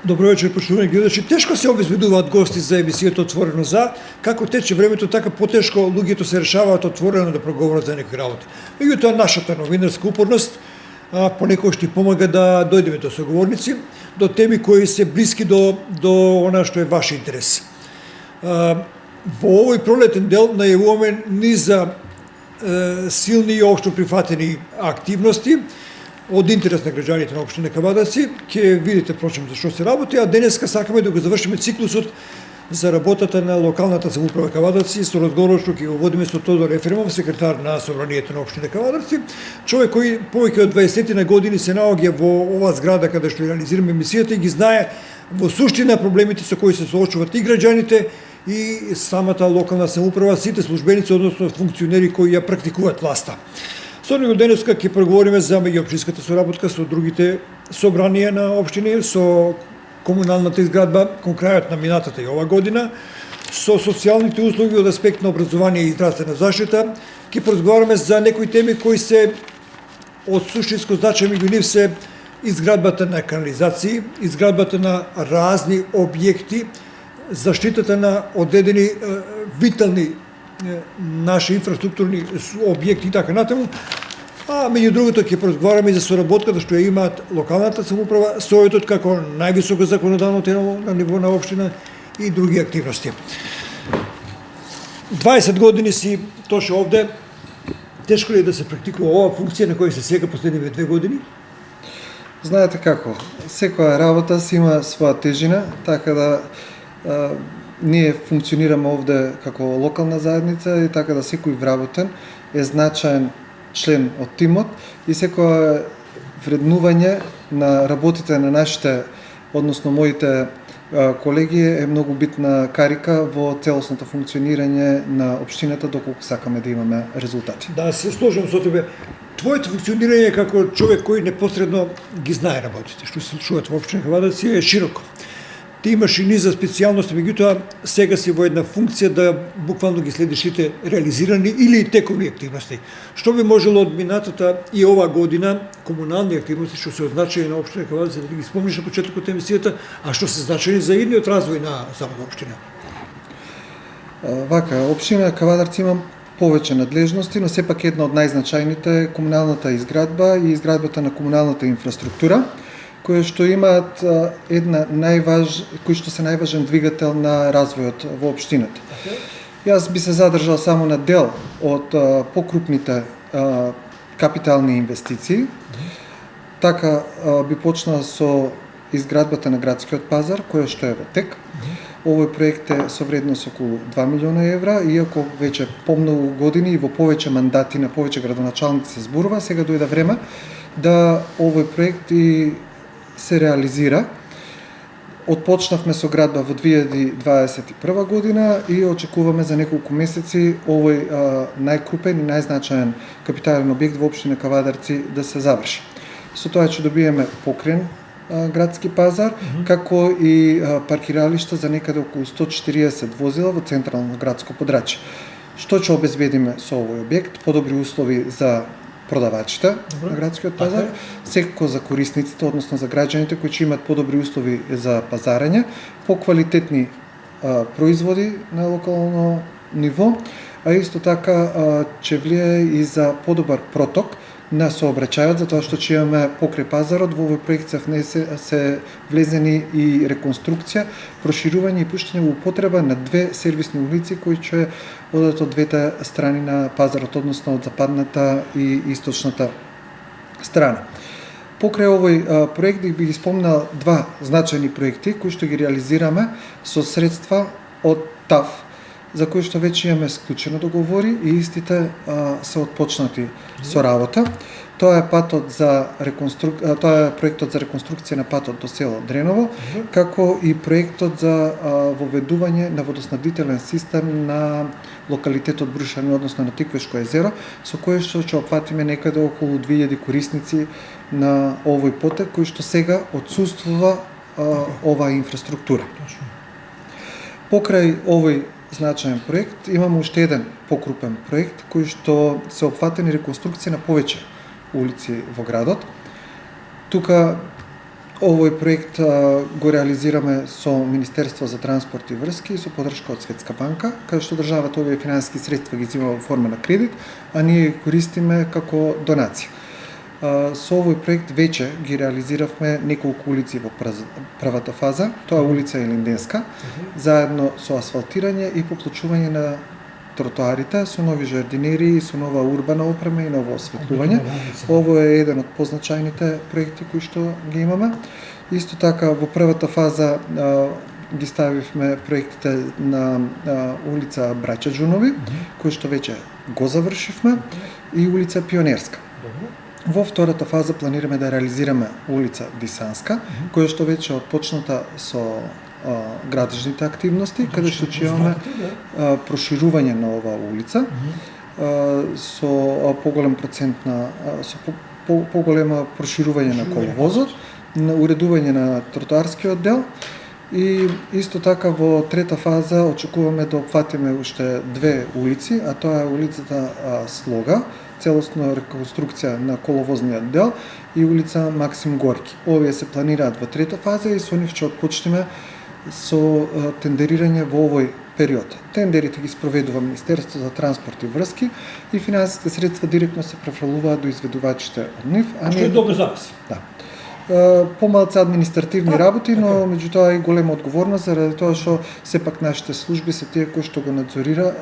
Добро вечер, почитувани гледачи. Тешко се обезбедуваат гости за емисијата Отворено за, како тече времето, така потешко луѓето се решаваат отворено да проговорат за некои работи. Меѓутоа, нашата новинарска упорност понекогаш ни помага да дојдеме до соговорници, до теми кои се блиски до она што е ваш интерес. Во овој пролетен дел најавуваме низа силни и општо прифатени активности од интерес на граѓаните на општина Кавадарци. Ќе видите прочем за што се работи, а денеска сакаме да го завршиме циклусот за работата на локалната самоуправа Кавадарци со разговорот што ќе го водиме со Тодор Ефремов, секретар на собранието на општина Кавадарци, човек кој повеќе од 20 на години се наоѓа во оваа зграда каде што реализираме емисијата и ги знае во суштина проблемите со кои се соочуваат и граѓаните и самата локална самоуправа, сите службеници, односно функционери кои ја практикуваат власта. Со него денеска ќе проговориме за меѓуопштинската соработка со другите собранија на општини, со комуналната изградба кон крајот на минатата и ова година, со социјалните услуги од аспект на образование и здравствена заштита. Ќе поразговараме за некои теми кои се од суштинско значај, меѓу нив се изградбата на канализации, изградбата на разни објекти, заштитата на одредени витални наши инфраструктурни објекти и така натаму. А меѓу другото ќе поразговараме и за соработката што ја имаат локалната самоуправа, Советот како највисоко законодавно тело на ниво на општина и други активности. 20 години си тоше овде. Тешко ли е да се практикува оваа функција на која се сега последниве 2 години? Знаете како, секоја работа си има своја тежина, така да ние функционираме овде како локална заедница и така да секој вработен е значаен член од тимот и секоја вреднување на работите на нашите, односно моите колеги е многу битна карика во целосното функционирање на општината доколку сакаме да имаме резултати. Да, се сложам со тебе. Твоето функционирање како човек кој непосредно ги знае работите, што се случуваат во општина Кавадарци е широко. Ти имаш и низа специјалности, меѓутоа сега си во една функција да буквално ги следиш сите реализирани или текови активности. Што би можело од минатата и ова година комунални активности што се одначаи на општина Кавадарци, да ги спомниш на почетокот на емисијата, а што се значени за идниот развој на самата општина? Вака, општина Кавадарци има повеќе надлежности, но сепак една од најзначајните е комуналната изградба и изградбата на комуналната инфраструктура, кои што имаат кои што се најважен двигател на развојот во општината. Јас би се задржал само на дел од покрупните капитални инвестиции. Така би почнал со изградбата на градскиот пазар, која што е во тек. Овој проект е со вредност околу 2 милиона евра, иако веќе помногу години и во повеќе мандати на повеќе градоначалници се зборува, сега дојде време да овој проект и се реализира. Отпочнавме со градба во 2021 година и очекуваме за неколку месеци овој најкрупен и најзначаен капитален објект во општина Кавадарци да се заврши. Со тоа ќе добиеме покрен градски пазар, како и паркиралишта за некаде околу 140 возила во централно градско подрачје. Што ќе обезбедиме со овој објект? Подобри услови за продавачите на градскиот пазар, секако за корисниците, односно за граѓаните кои ќе имат подобри услови за пазарење, поквалитетни производи на локално ниво, а исто така ќе влие и за подобар проток на сообраќајот, затоа што ќе имаме покрај пазарот, во овој проект се влезени и реконструкција, проширување и пуштање во употреба на 2 сервисни улици кои ќе одат од двете страни на пазарот, односно од западната и источната страна. Покрај овој проект би ги спомнал 2 значајни проекти кои што ги реализираме со средства од ТАФ, за кои што веќе имаме склучено договори и истите се отпочнати со работа. Тоа е тоа е проектот за реконструкција на патот до село Дреново, како и проектот за воведување на водоснабдителен систем на локалитетот Брушани, односно на Тиквешко езеро, со кој што ќе опфатиме некаде околу 2000 корисници на овој потек, кој што сега отсуствува оваа инфраструктура. Покрај овој значаен проект имаме уште еден покрупен проект кој што се опфатени реконструкција на повеќе улици во градот. Тука Овој проект го реализираме со Министерство за транспорт и врски и со подршка од Светска банка, каде што државата овие финансиски средства ги зема во форма на кредит, а ние ги користиме како донација. Со овој проект веќе ги реализиравме неколку улици во првата фаза, тоа е улица Елинденска, заедно со асфалтирање и поплочување на тротоарите, со нови жардинери, со нова урбана опрема и ново осветлување. Ово е еден од позначајните проекти кои што ги имаме. Исто така во првата фаза ги ставивме проектите на улица Браќа Џунови, кои што веќе го завршивме, и улица Пионерска. Во втората фаза планираме да реализираме улица Дисанска, која што веќе отпочната со градежните активности, каде што ќе имаме проширување на оваа улица со поголем процент на поголема проширување на коловозот, на уредување на тротоарскиот дел и исто така во трета фаза очекуваме да опфатиме уште две улици, а тоа е улицата Слога, целосно реконструкција на коловозниот дел и улица Максим Горки. Овие се планираат во трета фаза и со нив ќе отпочнеме со тендерирање во овој период. Тендерите ги спроведува Министерство за транспорт и врски и финансиските средства директно се префрлуваат до изведувачите од нив, а што е добро за вас. Да. Помалку административни работи, но меѓутоа и голема одговорност заради тоа што сепак нашите служби се тие кои што го надзорира,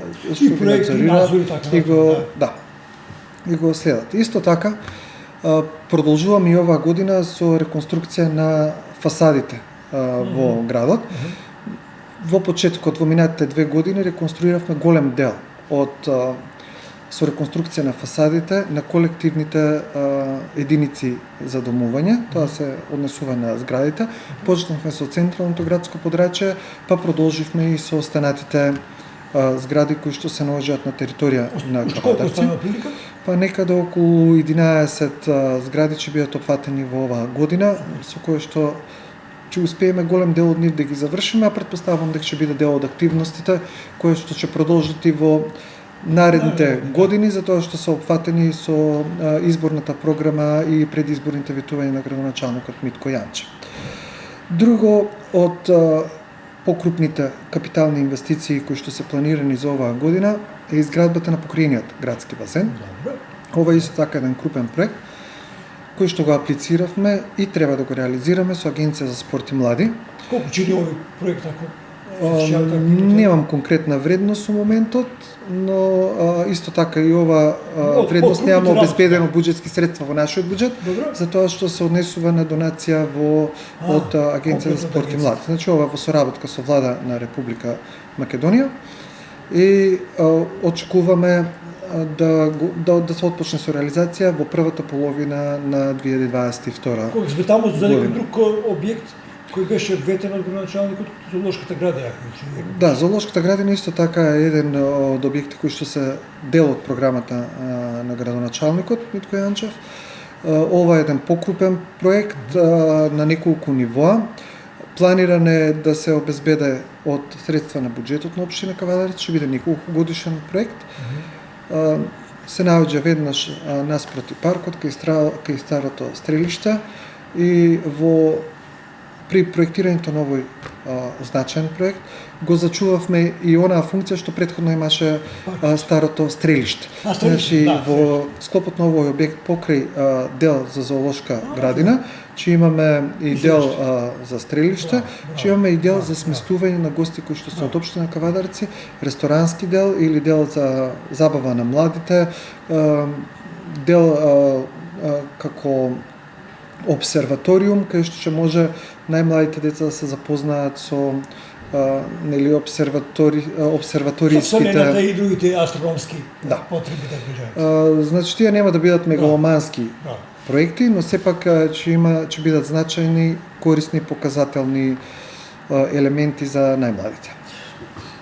И го следат. Исто така продолжуваме и оваа година со реконструкција на фасадите во градот. Во почетокот, во минатите 2 години, реконструиравме голем дел со реконструкција на фасадите на колективните единици за домување. Тоа се однесува на зградите. Почнавме со централното градско подрачје, па продолживме и со останатите згради кои што се наоѓаат на територија на Кавадарци. Па некаде околу 11 згради ќе бидат опфатени во оваа година, со кои што ќе успееме голем дел од нив да ги завршиме, а претпоставувам дека ќе биде дел од активностите кои што ќе продолжат и во наредните години, затоа што се опфатени со изборната програма и предизборните ветувања на градоначалникот Митко Јанчев. Друго од покрупните капитални инвестиции кои што се планирани за оваа година е изградбата на покриениот градски базен. Ова е исто така еден крупен проект кој што го аплициравме и треба да го реализираме со Агенција за спорт и млади. Колку чини овој проект ако? Немам конкретна вредност со моментот, но исто така и ова вредност немаме обезбедено буџетски средства во нашиот буџет, затоа што се однесува на донација од Агенција за спорт и млади. Значи ова во соработка со влада на Република Македонија и очекуваме да се отпочне со реализација во првата половина на 2022. Кога сме таму за некој друг објект кој беше ветен од градоначалникот, Зоолошката градина. Да, Зоолошката градина исто така е еден од објекти кои што се дел од програмата на градоначалникот Митко Јанчев. Ова е еден покрупен проект на неколку нивоа. Планиран е да се обезбеде од средства на буџетот на општина Кавадарци, ќе биде неколку годишен проект. Се наоѓа веднаш наспроти паркот, кај старото стрелиште и при проектирањето на овој значаен проект го зачувавме и онаа функција што претходно имаше старото стрелиште. Значи во склопот на овој објект покрај дел за зоолошка градина, ќе имаме и дел за стрелиште, ќе имаме и дел за сместување на гости кои што се од општина Кавадарци, ресторански дел или дел за забава на младите, дел како обсерваториум кај што ќе може најмладите деца да се запознаат со обсерваториските и другите астрономски потреби да кажеме. Значи тие нема да бидат мегаломански проекти, но сепак ќе бидат значајни, корисни, показателни елементи за најмладите.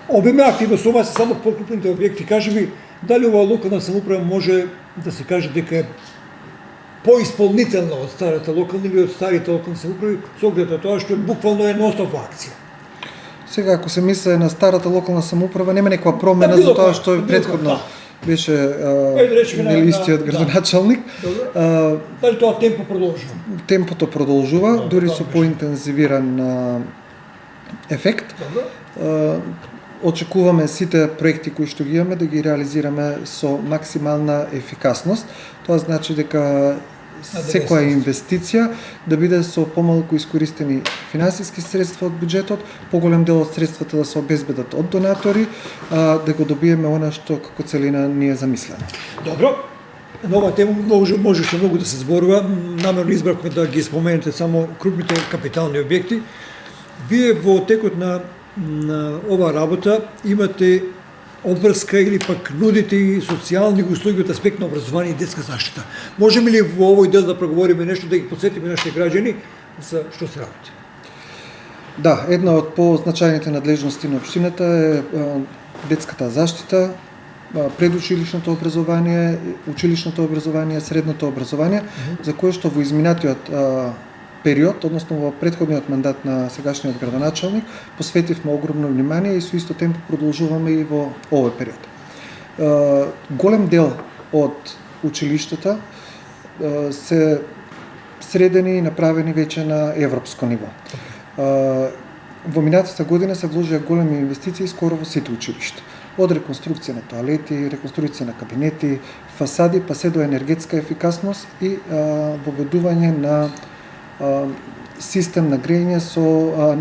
Обеме активно со вас само покрупните објекти. Кажи ми, дали оваа локална самоуправа може да се каже дека е поисполнителна од старата локална или од старите локални самоуправи, со оглед на тоа што е буквално едностоп акција? Сега, ако се мисли на старата локална самоуправа, нема некоја промена за тоа што е претходно беше Ајде да речеме истиот да. градоначалник. Добро. Дали тоа темпо продолжува? Темпото продолжува, Добро, дури тоа со беше. поинтензивиран ефект. Добро. Очекуваме сите проекти кои што ги имаме да ги реализираме со максимална ефикасност. Тоа значи дека секоја инвестиција да биде со помалку искористени финансиски средства од буџетот, поголем дел од средствата да се обезбедат од донатори, да го добиеме она што како целина ни е замислено. Добро. На оваа тема можеше многу да се зборува. Намерно избрахме да ги споменете само крупните капитални објекти. Вие во текот на оваа работа имате обврска или пак нудите и социјални услуги од аспект на образование и детска заштита. Можеме ли во овој дел да проговориме нешто, да ги подсетиме нашите граѓани за што се работи? Да, една од позначајните надлежности на општината е детската заштита, предучилишното образование, училишното образование, средното образование, за кое што во изминатиот период, односно во претходниот мандат на сегашниот градоначалник, посветивме огромно внимание и со исто темпо продолжуваме и во овој период. Голем дел од училиштата се средени и направени веќе на европско ниво. Во минатата година се вложија големи инвестиции скоро во сите училишта. Од реконструкција на тоалети, реконструкција на кабинети, фасади, па се до енергетска ефикасност и воведување на систем на грејење со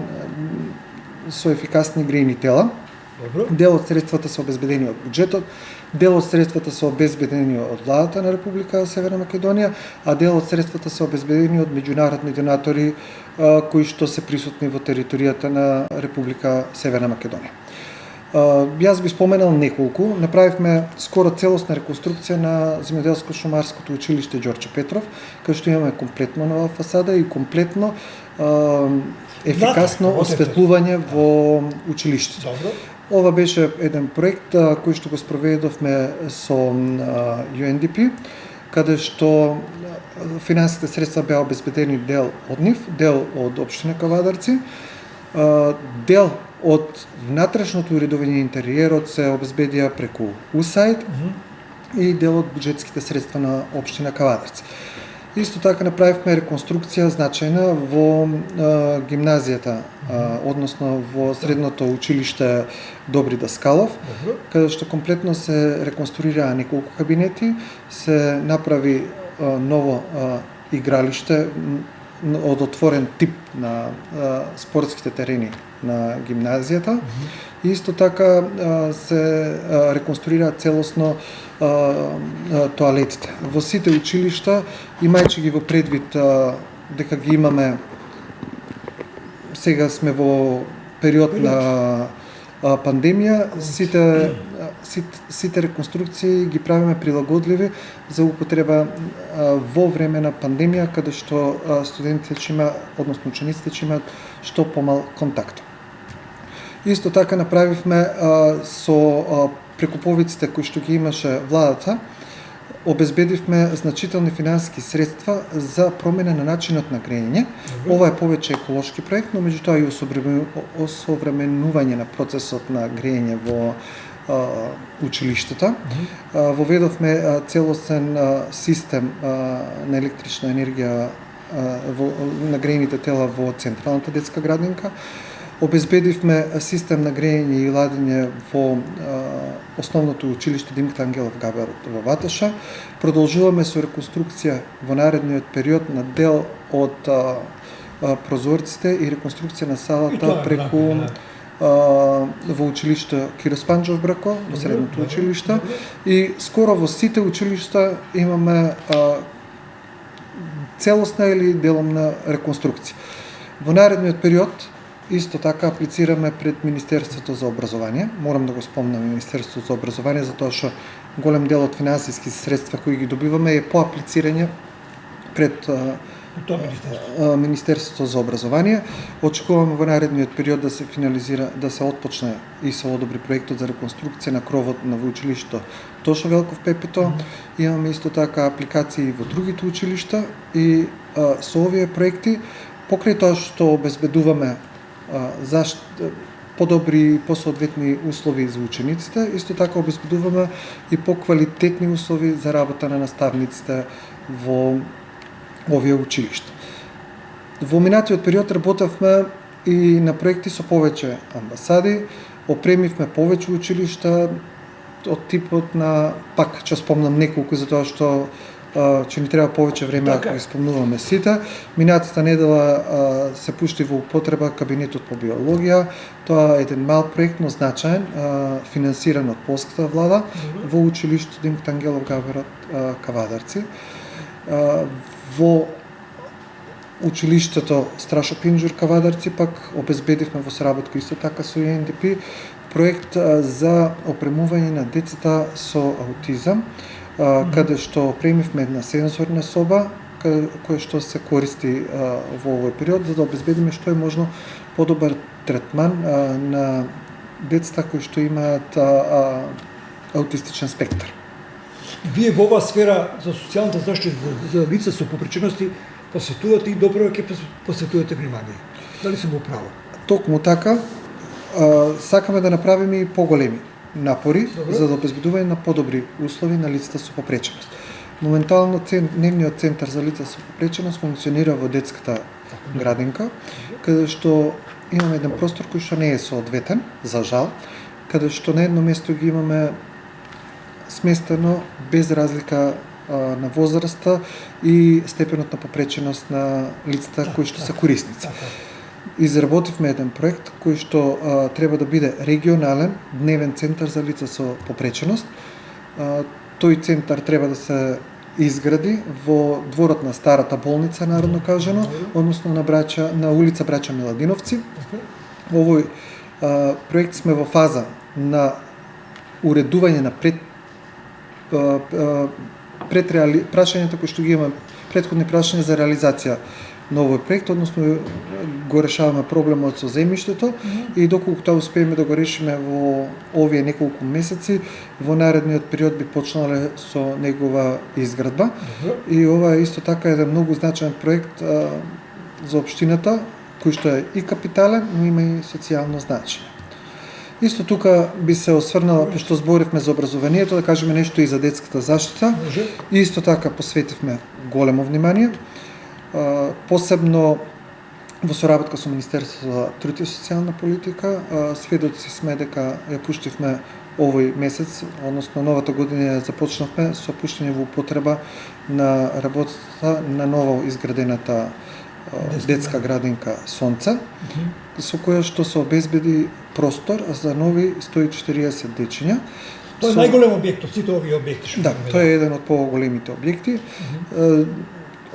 ефикасни грејни тела. Добро. Дел од средствата се обезбедени од буџетот, дел од средствата се обезбедени од владата на Република Северна Македонија, а дел од средствата се обезбедени од меѓународни донатори кои што се присутни во територијата на Република Северна Македонија. Јас би споменал неколку. Направивме скоро целосна реконструкција на земјоделско-шумарското училиште Ѓорче Петров, кај што имаме комплетно нова фасада и комплетно ефикасно осветлување во училиштето. Добро. Ова беше еден проект кој што го спроведовме со UNDP, каде што финансите средства беа обезбедени дел од нив, дел од општина Кавадарци, дел од внатрешното уредување интериерот се обезбедија преку USAID и дел од буџетските средства на општина Кавадарци. Исто така направивме реконструкција значајна во гимназијата, односно во средното училиште Добри Даскалов, каде што комплетно се реконструираа неколку кабинети, се направи ново игралиште од отворен тип на спортските терени на гимназијата. И исто така се реконструира целосно тоалетите. Во сите училишта, имајќи ги во предвид дека ги имаме, сега сме во период на пандемија, сите реконструкции ги правиме прилагодливи за употреба во време на пандемија, каде што студентите ќе има, односно учениците ќе имаат што помал контакт. Исто така направивме со прекуповиците кои што ги имаше владата, обезбедивме значителни финансиски средства за промена на начинот на грејење. Ова е повеќе еколошки проект, но меѓутоа и осовременување на процесот на грејење во училиштата. Воведовме целосен систем на електрична енергија на грејните тела во централната детска градинка. Обезбедивме систем на грејење и ладење во основното училиште Димитар Ангелов Габер во Ваташа. Продолжуваме со реконструкција во наредниот период на дел од прозорците и реконструкција на салата преку во училиште Киро Спанџов Брако, во средното училиште. И скоро во сите училишта имаме целосна или деломна реконструкција. Во наредниот период исто така аплицираме пред Министерството за образование. Морам да го спомнам Министерството за образование, затоа што голем дел од финансиски средства кои ги добиваме е по аплицирање пред Министерството за образование. Очекуваме во наредниот период да се финализира, да се отпочне и се одобри проектот за реконструкција на кровот на училишто Тошо Велков Пепето. Имаме исто така апликации во другите училишта и со овие проекти, покрај тоа што обезбедуваме подобри, посоодветни услови за учениците. Исто така обезбедуваме и поквалитетни услови за работа на наставниците во овие училишта. Во минатиот период работевме и на проекти со повеќе амбасади, опремивме повеќе училишта од типот на, пак ќе спомнам неколку затоа што че ни треба повеќе време Така. ако исполнуваме сите. Минатата недела се пушти во употреба кабинетот по биологија. Тоа е еден мал проект, но значаен, финансиран од полската влада во училиштето Димитар Ангелов Габерот Кавадарци. Во училиштето Страшо Пинџур Кавадарци пак обезбедивме во соработка исто така со UNDP проект за опремување на децата со аутизам, каде што премивме една сензорна соба која што се користи во овој период за да обезбедиме што е можно подобар третман на децата кои што имаат аутистичен спектар. Вие во оваа сфера за социјалната заштита за лица со попречености посветувате и добро ќе посветувате внимание. Дали сум во право? Токму така, сакаме да направиме и поголеми напори за да обезбедување на подобри услови на лицата со попреченост. Моментално дневниот центар за лица со попреченост функционира во детската градинка, каде што имаме еден простор кој што не е соодветен, за жал, каде што на едно место ги имаме сместено без разлика на возраста и степенот на попреченост на лицата кои што се корисници. Изработивме еден проект кој што треба да биде регионален дневен центар за лица со попреченост. Тој центар треба да се изгради во дворот на старата болница, народно кажано, односно на улица Браќа Миладиновци. Овој проект сме во фаза на уредување на прашањата кои што ги имаме, претходни прашања за реализација на овој проект, односно го решаваме проблемот со земјиштето и доколку тоа успееме да го решиме во овие неколку месеци, во наредниот период би почнале со негова изградба. И ова е исто така еден многу значаен проект за општината, кој што е и капитален, но има и социјално значење. Исто тука би се осврнала, пошто зборивме за образованието, да кажеме нешто и за детската заштита. Исто така посветивме големо внимание. Посебно во соработка со Министерството за труд и социјална политика, сведоци сме дека ја пуштивме овој месец, односно новата година ја започнавме со пуштање во употреба на работата на ново изградената детска градинка Сонце, со која што се обезбеди простор за нови 140 дечиња. Тоа е најголем објект од сите овие објекти. Да, тоа е еден од поголемите објекти.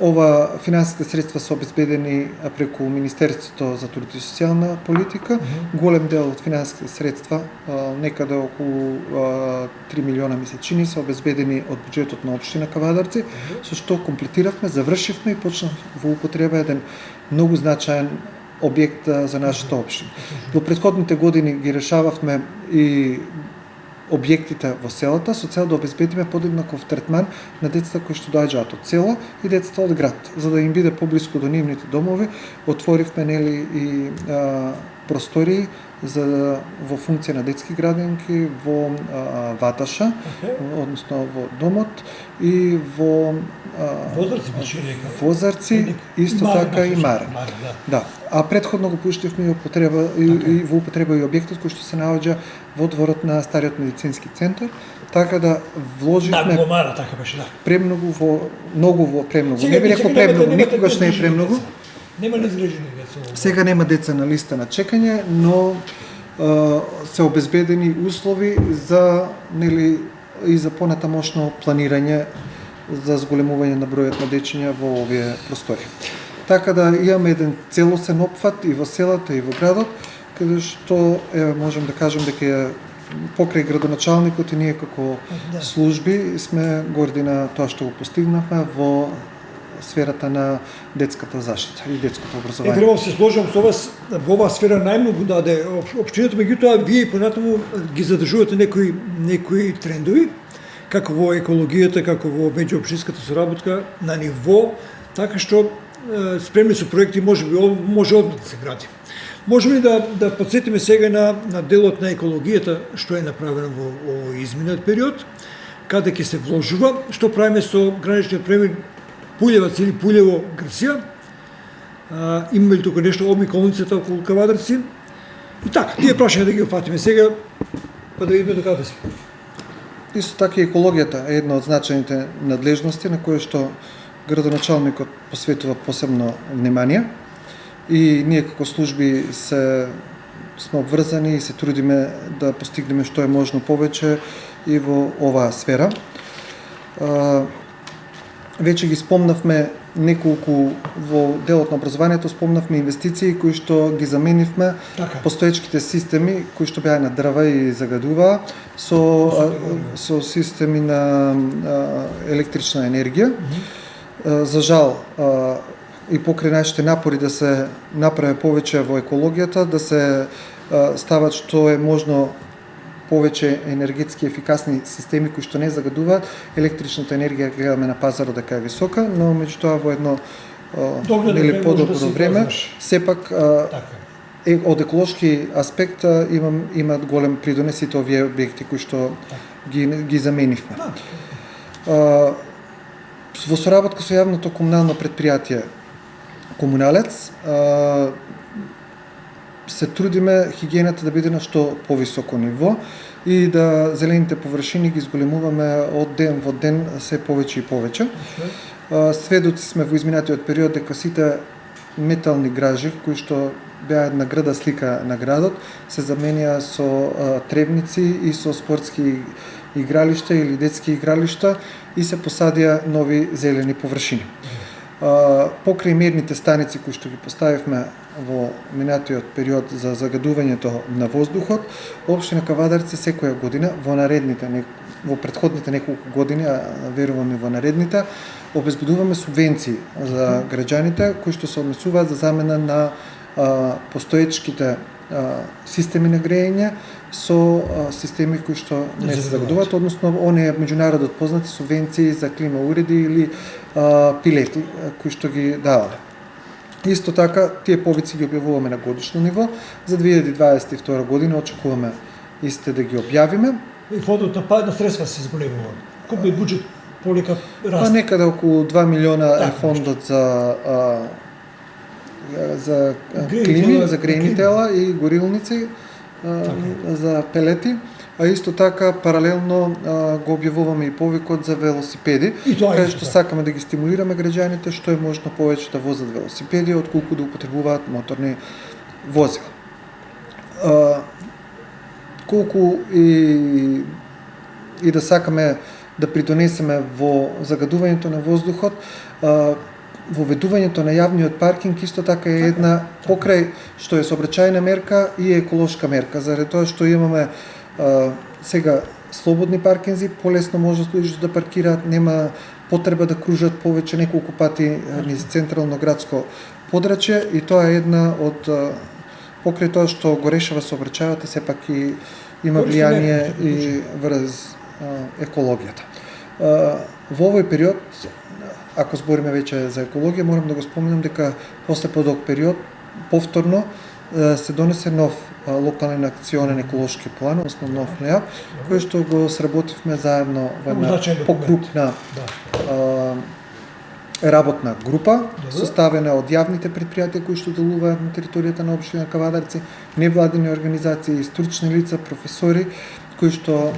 Ова финансиските средства се обезбедени преку Министерството за труд и социјална политика. Голем дел од финансиските средства, некаде околу 3 милиона месечини, се обезбедени од буџетот на општина Кавадарци, со што комплетиравме, завршивме и почнав во употреба еден многу значаен објект за нашата општина. Во претходните години ги решававме и објектите во селата со цел да обезбедиме подеднаков третман на децата кои што доаѓаат од села и децата од град, за да им биде поблиску до нивните домови. Отворивме нели и простории за во функција на детски градинки во Ваташа, односно во домот и во Возарци, исто така и Марен. Да. А претходно го пуштивме и во употреба и објектот кој што се наоѓа во дворот на стариот медицински центар, така да вложивме така беше, да. Премногу. Не би рекол премногу, никогаш не е премногу. Нема неизгражени деца. Сега нема деца на листа на чекање, но се обезбедени услови за нели и за понатамошно планирање за зголемување на бројот на дечиња во овие простори. Така да имаме еден целосен опфат и во селата и во градот, каде што можем да кажем дека покрај градоначалникот и ние како служби сме горди на тоа што го постигнавме во сферата на детската заштита и детското образование. Треба се сложам со вас во оваа сфера најмногу даде општината, меѓутоа вие понатаму ги задржувате некои трендови, како во екологијата, како во меѓуопштинската соработка на ниво, така што спремни со проекти може одма да се гради. Можеме ли да подсетиме сега на делот на екологијата што е направено во овој изминат период, каде ќе се вложува, што правиме со граничниот премир Пулевац или Пулево Грција, имаме ли тука нешто обиколницата околу Кавадарци? И така, тие прашања да ги опфатиме сега, па да видиме докаде сме. Исто така и екологијата е една од значајните надлежности на кои што градоначалникот посветува посебно внимание и ние како служби сме обврзани и се трудиме да постигнеме што е можно повеќе и во оваа сфера. Веќе ги спомнавме неколку во делот на образованието, спомнавме инвестиции кои што ги заменивме постоечките системи кои што беа на дрва и загадуваа со системи на електрична енергија. За жал и покрај нашите напори да се направи повеќе во екологијата, да се стават што е можно повеќе енергетски ефикасни системи кои што не загадуваат, електричната енергија гледаме на пазарот дека е висока, но меѓутоа во едно подобро време, сепак од еколошки аспект имаат голем придонес сите овие објекти кои што ги заменивме. Во соработка со јавното комунално предпријатие Комуналец се трудиме хигиената да биде на што повисоко ниво и да зелените површини ги зголемуваме од ден во ден се повеќе и повеќе. Сведоци сме во изминатиот период дека сите метални гражи кои што беа една града слика на градот се заменија со тревници и со спортски игралишта или детски игралишта и се посадија нови зелени површини. Покрај мерните станици кои што ги поставивме во минатиот период за загадувањето на воздухот, општина Кавадарци секоја година во претходните неколку години, а верувам и во наредните, обезбедуваме субвенции за граѓаните кои што се однесуваат за замена на постоечките системи на грејење со системи кои што не се загадуваат, односно оние меѓународно познати субвенции за клима уреди или пилети кои што ги давале. Исто така, тие повици ги објавуваме на годишно ниво. За 2022 година очекуваме истите да ги објавиме. И фондот на средства се зголемува. Колку е буџет полека расте? Некаде околу 2 милиона е фондот за клими, за грејни тела и горилници за пелети, а исто така паралелно го објавуваме и повикот за велосипеди, кај што сакаме да ги стимулираме граѓаните што е можно повеќе да возат велосипеди отколку да употребуваат моторни возила. Колку и да сакаме да придонесеме во загадувањето на воздухот, воведувањето на јавниот паркинг исто така е една покрај што е сообраќајна мерка и еколошка мерка, заради тоа што имаме сега слободни паркинзи, полесно може да паркираат, нема потреба да кружат повеќе неколку пати низ централно градско подрачје и тоа е една од покрај тоа што го решава сообраќајот, сепак и има влијание и врз екологијата. Во овој период, ако збориме веќе за екологија, морам да го споменам дека после подолг период повторно се донесе нов локален акционен еколошки план, односно нов НЕАП, кој што го сработивме заедно во една покрупна работна група, составена од јавните предпријатија кои што делуваат на територијата на општина Кавадарци, невладини организации, стручни лица, професори, кои што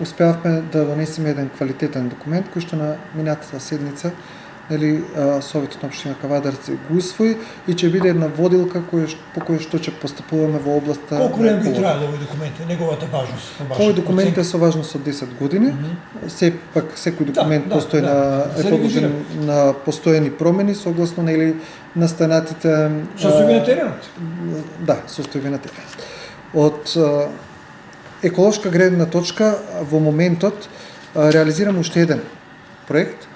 успеавме да донесеме еден квалитетен документ кој што на минатата седница Советот на општина Кавадарци го усвои и ќе биде една водилка по која што ќе постапуваме во областа. Колку време би траело овој документ, неговата важност? Овој документ е со важност од 10 години. Сепак секој документ постои е подложен на постојани промени согласно настанатите состојби на теренот. Да, состојби на теренот. Од еколошка гледна точка во моментот реализираме уште еден проект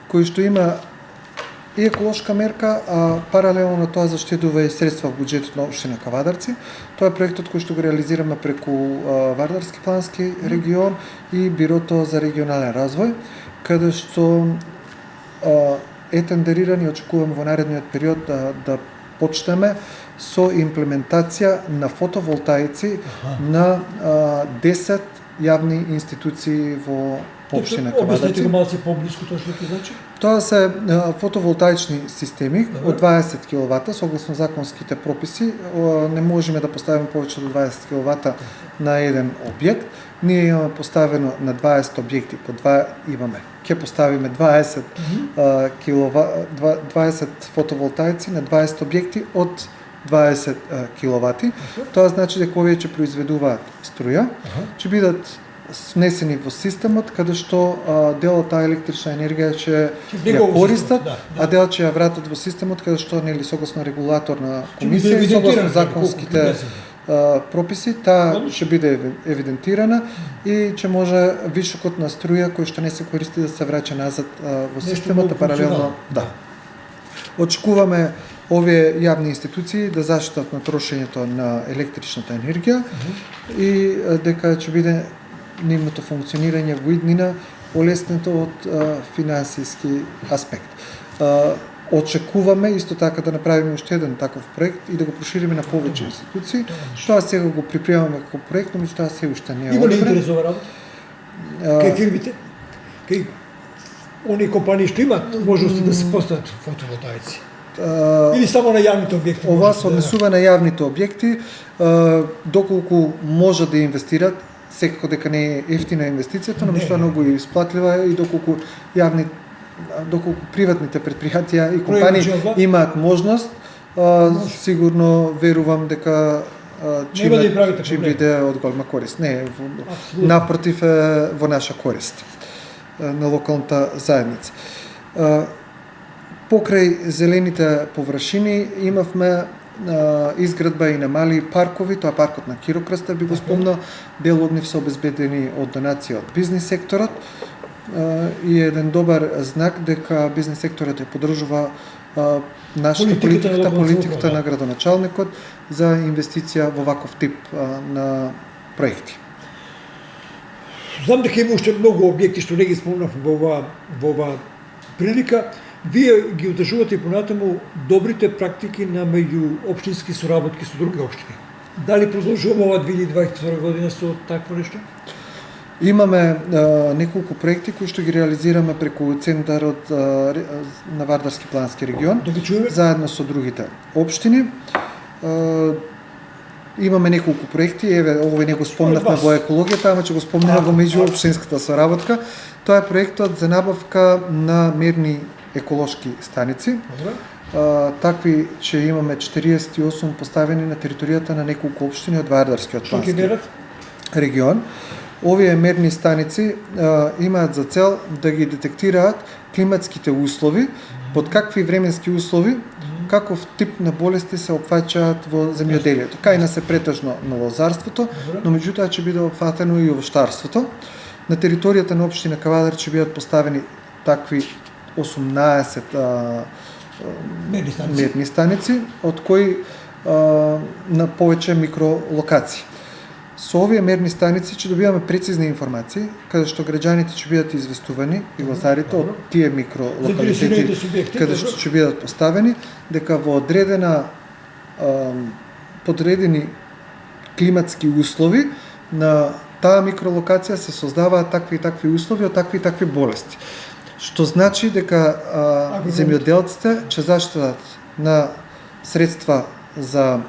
кој што има и еколошка мерка, а паралелно на тоа заштедува и средства во буџетот на општина Кавадарци. Тоа е проектот кој што го реализираме преку Вардарски плански регион и Бирото за регионален развој, каде што е тендериран и очекуваме во наредниот период да почнеме со имплементација на фотоволтаици на 10 јавни институции во општина Обяснете Кавадарци. го малце по-блиску тоа што ти значи? Тоа се фотоволтаични системи од 20 киловата, согласно законските прописи. Не можеме да поставиме повеќе од 20 киловата на еден објект. Ние имаме поставено на 20 објекти по два имаме. Ќе поставиме 20 20 фотоволтаици на 20 објекти од 20 киловати. Тоа значи дека овие ќе произведуваат струја, ќе бидат снесени во системот, каде што дел од таа електрична енергија ќе ја користат, а дел ќе ја вратат во системот, каде што нели согласно регулаторна комисија и согласно законските прописи, таа ќе биде евидентирана и ќе може вишокот на струја кој што не се користи да се враќа назад во системот, паралелно очекуваме овие јавни институции да заштитат на трошењето на електричната енергија и дека ќе биде нивното функционирање во иднина олеснето од финансиски аспект. Очекуваме исто така да направиме уште еден таков проект и да го прошириме на повеќе институции. Тоа сега го припремаме како проект, но меѓутоа се уште не е. Има ли интерес за ова работа? Кај фирмите? Кај они компании што имаат можности да се постават фотоволтаици? Или само на јавните објекти? Ова се однесува на јавните објекти, доколку може да инвестират, секако дека не е ефтина инвестицијата, но меѓутоа многу е исплатлива и доколку приватните предпријатија и компании имаат можност, сигурно верувам дека ќе биде од голема корист. Не, напротив е во наша корист на локалната заедница. Покрај зелените површини имавме изградба и на мали паркови, тоа паркот на Кирокрста би го спомнал, дел од нив се обезбедени од донација од бизнис секторот и еден добар знак дека бизнис секторот ја поддржува нашата политиката на градоначалникот за инвестиција во ваков тип на проекти. Знам дека има уште многу објекти што не ги спомнав во ова прилика. Вие ги одржувате и понатаму добрите практики на меѓу општински соработки со други општини. Дали продолжуваме ова 2022 година со такво нешто? Имаме неколку проекти кои што ги реализираме преку центарот на Вардарски плански регион, заедно со другите општини. Имаме неколку проекти, еве овој не го спомнавме во екологијата, ама ќе го спомнеме во меѓуопштинската соработка. Тоа е проектот за набавка на мерни еколошки станици. Такви ќе имаме 48 поставени на територијата на неколку општини од Вардарскиот плански регион. Овие мерни станици имаат за цел да ги детектираат климатските услови, под какви временски услови, каков тип на болести се опфаќаат во земјоделието. Кај нас е претежно на лозарството, но меѓутоа ќе биде опфатено и овощарството. На територијата на општина Кавадар ќе бидат поставени такви 18 мерни станици, од кои на повеќе микролокации. Со овие мерни станици ќе добиваме прецизни информации, каде што граѓаните ќе бидат известувани и лозарите од тие микролокалитети каде што ќе бидат поставени, дека во подредени климатски услови на таа микролокација се создаваат такви и такви услови од такви и такви болести. Што значи дека земјоделците ќе заштитат на средства за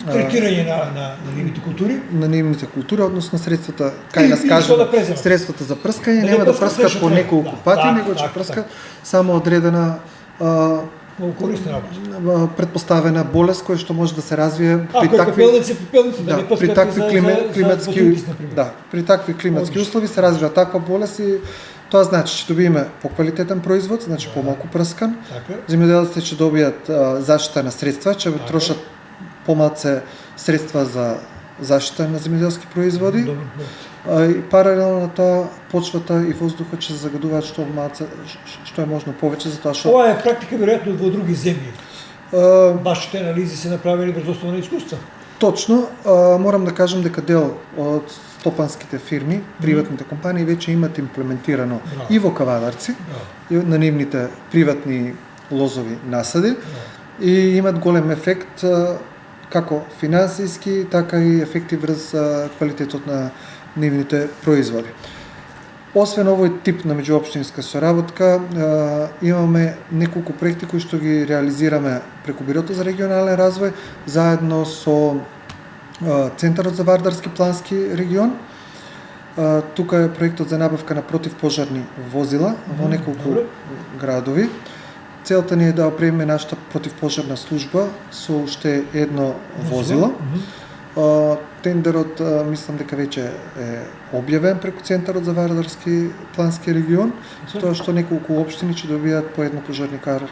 третирање на нивните култури. На нивните култури, односно средствата, кај нас кажаме, средствата за прскање, нема да прскат по неколку пати, него ќе прскат само одредена предпоставена болест која што може да се развие при такви климатски услови се развива таква болест и тоа значи ќе добиеме поквалитетен производ, значи помалку прскан. Земјоделците ќе добијат заштитена средства, ќе трошат помалце средства за заштита на земјоделски производи. И паралелно на тоа почвата и воздухот ќе се загадуваат што е можно повеќе, затоа што ова е практика веројатно во други земји. Вашите анализи се направени врз основа на искуства. Точно, морам да кажам дека дел од стопанските фирми, приватните компании веќе имаат имплементирано и во Кавадарци, на нивните приватни лозови насади, и имат голем ефект како финансиски, така и ефекти врз квалитетот на нивните производи. Освен овој тип на меѓуопштинска соработка, имаме неколку проекти кои што ги реализираме преку Бирото за регионален развој, заедно со Центарот за вардарски плански регион. Тука е проектот за набавка на противпожарни возила во неколку градови. Целта ни е да опремиме нашата противпожарна служба со уште едно возило. Тендерот мислам дека веќе е објавен преку Центарот за вардарски плански регион, тоа што неколку општини ќе добијат по едно пожарникар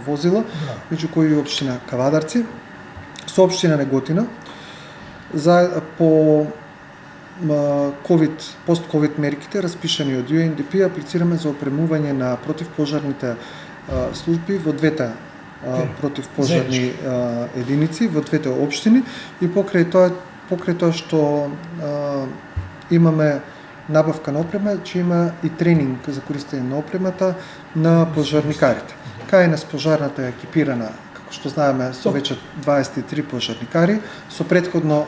возило, меѓу кои и општина Кавадарци, со општина Неготина. По пост-ковид мерките распишани од UNDP аплицираме за опремување на противпожарните служби во двете противпожарни единици во двете општини и покрај тоа што имаме набавка на опрема, че има и тренинг за користење на опремата на пожарникарите. КНС пожарната е екипирана, како што знаеме, со веќе 23 пожарникари, со претходно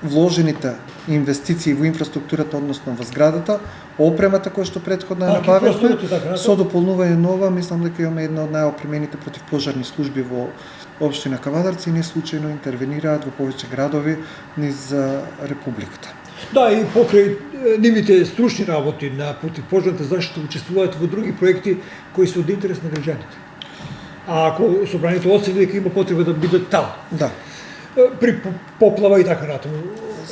вложените инвестиции во инфраструктурата, односно во зградата, опремата која што претходно ја набавивме, со дополнување нова, мислам дека имаме една од најопремените противпожарни служби во општина Кавадарци и не случајно интервенираат во повеќе градови низ републиката. Да, и покрај нивните стручни работи на противпожарната заштита учествуваат во други проекти кои се од интерес на граѓаните. А ако собранието оцени дека има потреба да бидат таму. Да. При поплава и така натаму,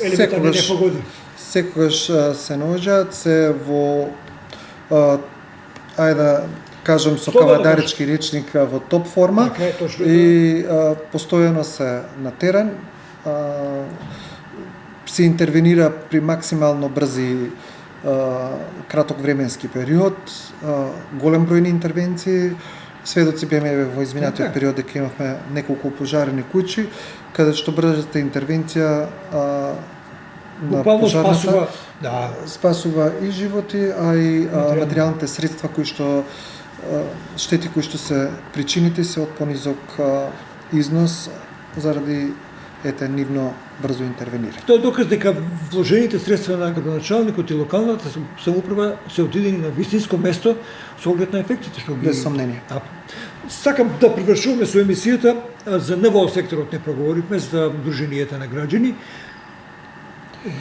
елементарни непогоди. Секогаш се наоѓаат се во ајде да кажам со кавадарички речник во топ форма и постојано се на терен, се интервенира при максимално брзи краток временски период, голем број на интервенции. Сведоци беме во изминатиот период дека имавме неколку пожарени куќи, каде што брзата интервенција на пожарната спасува и животи, а и материјалните средства кои што штети кои што се причините се од понизок износ заради нивно брзо интервенирање. Тоа е доказ дека вложените средства на градоначалникот и локалната самоуправа се отидени на вистинско место со оглед на ефектите што ги... Без сомнение. Сакам да привршуваме со емисијата за НВО секторот не проговоривме, за Друженијата на граѓани.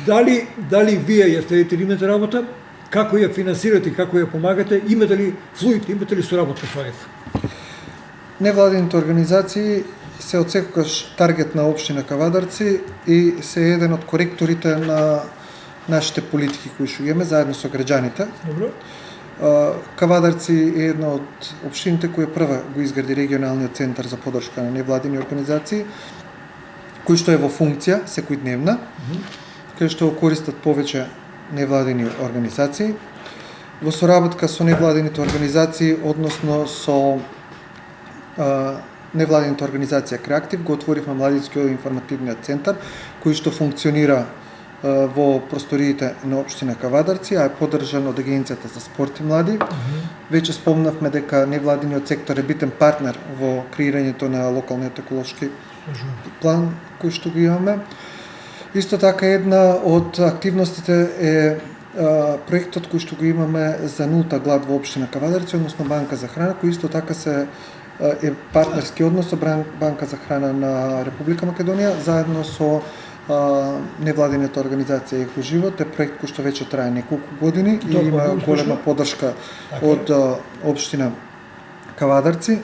Дали вие ја следите нивната работа? Како ја финансирате, како ја помагате? Имате ли флуид, имате ли соработка со нив? Невладините организации се од секогаш таргет на општина Кавадарци и се еден од коректорите на нашите политики кои што имаме заедно со граѓаните. Добро. Кавадарци е една од општините која прва го изгради регионалниот центар за поддршка на невладини организации, кој што е во функција секојдневна, кај што го користат повеќе невладини организации. Во соработка со невладините организации, односно со невладината организација Креактив, го отворивме Младинскиот информативниот центар, кој што функционира во просториите на општина Кавадарци, а е поддржан од Агенцијата за спорт и млади. Веќе спомнавме дека невладиниот сектор е битен партнер во креирањето на локалниот еколошки план кој што го имаме. Исто така една од активностите е проектот кој што го имаме за нулта глад во општина Кавадарци, односно банка за храна, кој исто така е партнерски однос со банка за храна на Република Македонија, заедно со невладината организација Екоживот. Е проект кој што веќе трае неколку години и има голема поддршка од општина Кавадарци.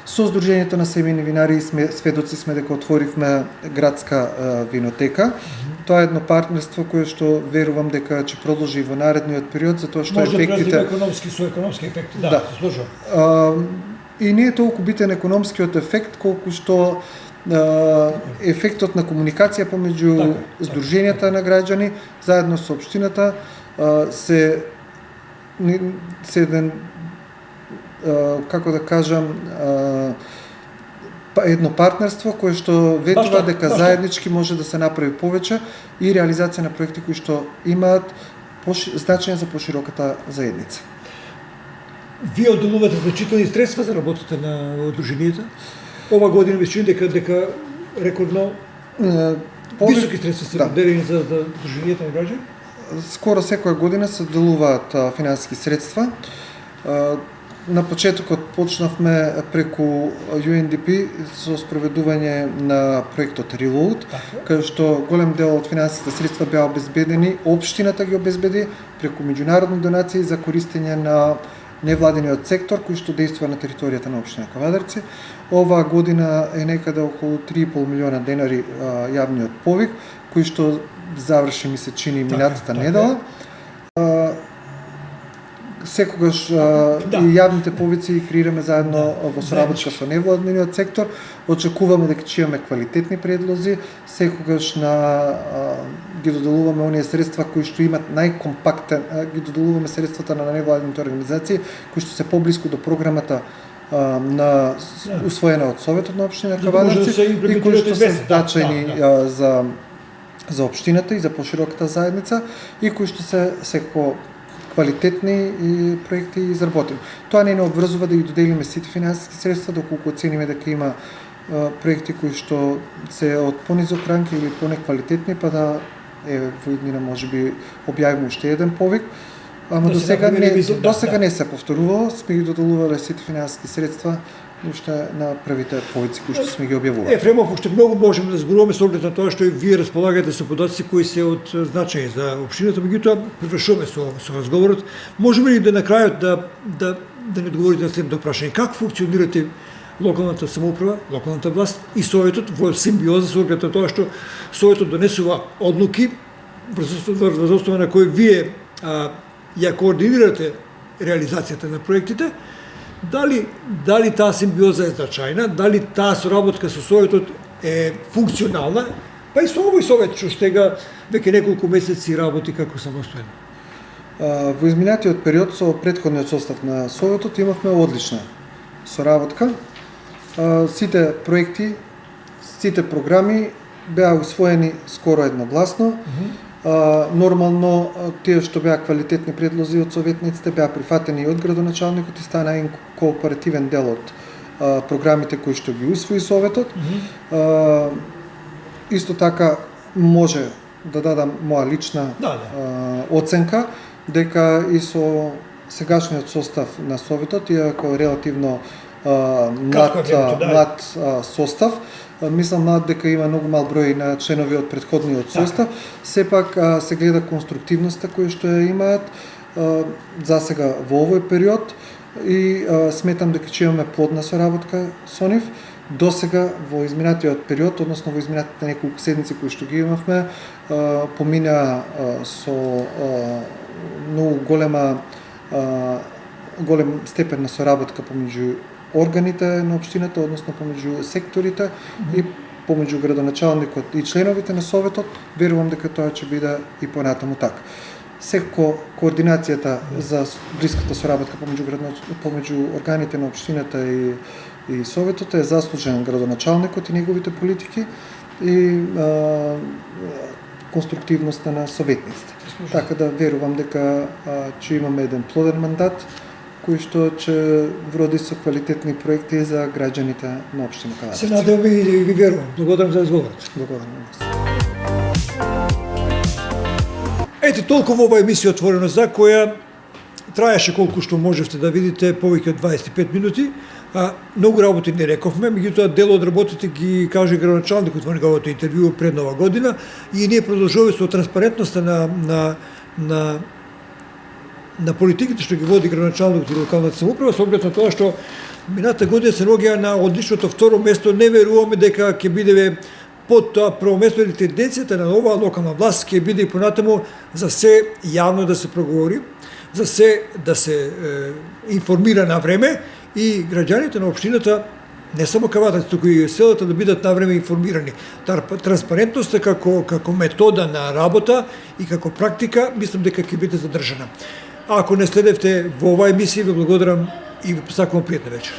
Со Сдруженијето на семејни винари сведоци сме дека отворивме градска винотека. Тоа е едно партнерство кое што верувам дека ќе продолжи во наредниот период, затоа што ефектите со економски ефекти, да, се слушам. И не е толку битен економскиот ефект колку што ефектот на комуникација помеѓу Сдруженијата на граѓани заедно со општината се еден, како да кажам, едно партнерство кое што ветува дека заеднички може да се направи повеќе и реализација на проекти кои што имаат значење за пошироката заедница. Вие одделувате значителни средства за работата на Друженијата? Ова година ми се чини дека рекордно високи средства се поделени за дружинијата на граѓани. Скоро секоја година се делуваат финансиски средства. На почетокот почнавме преку UNDP со спроведување на проектот Reload, кај што голем дел од финансиските средства беа обезбедени, општината ги обезбеди преку меѓународни донации за користење на невладениот сектор кој што действува на територијата на општина Кавадарци. Оваа година е некаде околу 3,5 милиона денари јавниот повик, кој што заврши, ми се чини, минатата недела. Секогаш и јавните повици ги креираме заедно во соработка со невладениот сектор. Очекуваме дека ќе имаме квалитетни предлози, секогаш ги доделуваме оние средства кои што имат најкомпактен, ги доделуваме средствата на невладените организации кои што се поблиску до програмата на усвоена од Советот на општина Кавадарци и кои што се значајни за општината и за пошироката заедница и кои што се секако квалитетни и проекти изработени. Тоа не обврзува да ги доделиме сите финансиски средства доколку оцениме дека има проекти кои што се од понизок ранг или понеквалитетни, па да во иднина можеби објавиме уште еден повик. Ама до сега не се повторувало, сме ги доделувале сите финансиски средства уште на првите повици кои што сме ги објавували. Ефремов, уште многу можеме да зборуваме со оглед на тоа што и вие располагате со податоци кои се од значај за општината, меѓутоа привршуваме со разговорот. Можеме ли да на крајот да ни одговорите на следното прашање? Како функционирате локалната самоуправа, локалната власт и Советот во симбиоза со оглед на тоа што Советот донесува одлуки врз основа на кои вие ја координирате реализацијата на проектите? Дали таа симбиоза е значајна, дали таа соработка со Советот е функционална, па и со овој Совет што сега веќе неколку месеци работи како самостојно? Во изминатиот период со претходниот состав на Советот имавме одлична соработка. Сите проекти, сите програми беа усвоени скоро едногласно. Нормално тие што беа квалитетни предлози од советниците беа прифатени од градоначалникот и стана един кооперативен дел од програмите кои што ги усвои Советот. Исто така може да дадам моја лична оценка дека и со сегашниот состав на Советот, иако релативно млад состав, мислам дека има многу мал број на членови од претходниот состав, сепак се гледа конструктивноста која што ја имаат засега во овој период и сметам дека ќе имаме плодна соработка со нив. Досега во изминатиот период, односно во изминатите неколку седмици кои што ги имавме, помина со многу голем степен на соработка помеѓу органите на општината, односно помеѓу секторите и помеѓу градоначалникот и членовите на Советот. Верувам дека тоа ќе биде и понатаму така. Секако координацијата за блиската соработка помеѓу органите на општината и Советот е заслужен градоначалникот и неговите политики и конструктивноста на советниците. Така да верувам дека ќе имаме еден плоден мандат кој што ќе вроди со квалитетни проекти за граѓаните на општина Кавадарци. Се надевам и ви верувам. Благодарам за разговорот. Благодарам на вас. Ете толку во оваа емисија Отворено за, која траеше колку што можевте да видите повеќе од 25 минути. Многу работи не рековме, меѓутоа дел од работите ги каже градоначалникот во неговото интервју пред Нова година и ние продолжуваме со транспарентноста на политиките што ги води градоначалникот и локалната самоуправа, со оглед на тоа што минатата година се наоѓа на одличното второ место. Не веруваме дека ќе биде под тоа прво место или тенденцијата на оваа локална власт ќе биде и понатаму за се јавно да се проговори, за се да се информира на време и граѓаните на општината, не само Кавадарци, туку и селата да бидат на време информирани. Транспарентноста како метода на работа и како практика, мислам дека ќе биде задржана. Ако не следевте во оваа емисија, ви благодарам и ви посакувам пријатна вечер.